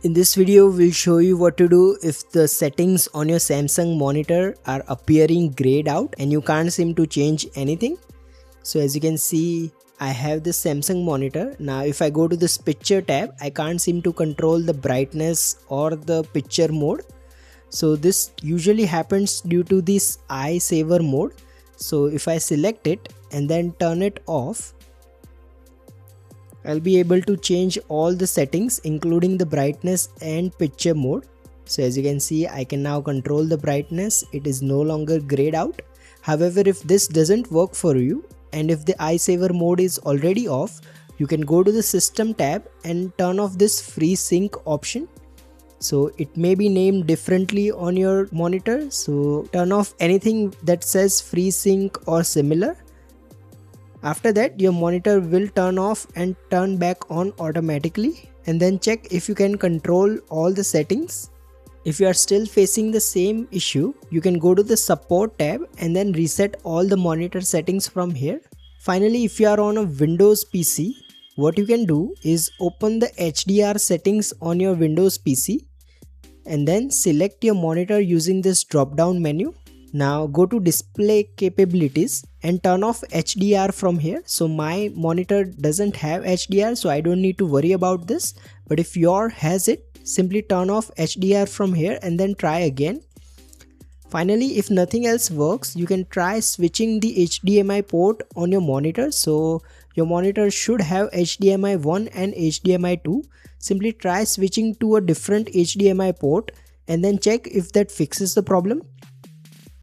In this video, we'll show you what to do if the settings on your Samsung monitor are appearing grayed out and you can't seem to change anything. So as you can see, I have this Samsung monitor. Now if I go to this picture tab, I can't seem to control the brightness or the picture mode. So this usually happens due to this eye saver mode. So if I select it and then turn it off, I'll be able to change all the settings including the brightness and picture mode. So as you can see, I can now control the brightness. It is no longer grayed out. However, if this doesn't work for you and if the eye saver mode is already off, you can go to the system tab and turn off this free sync option. So it may be named differently on your monitor. So turn off anything that says free sync or similar. After that, your monitor will turn off and turn back on automatically, and then check if you can control all the settings. If you are still facing the same issue, you can go to the support tab and then reset all the monitor settings from here. Finally, if you are on a Windows PC, what you can do is open the HDR settings on your Windows PC and then select your monitor using this drop down menu. Now go to display capabilities and turn off HDR from here. So my monitor doesn't have HDR, so I don't need to worry about this. But if your has it, simply turn off HDR from here and then try again. Finally, if nothing else works, you can try switching the HDMI port on your monitor. So your monitor should have HDMI 1 and HDMI 2. Simply try switching to a different HDMI port and then check if that fixes the problem.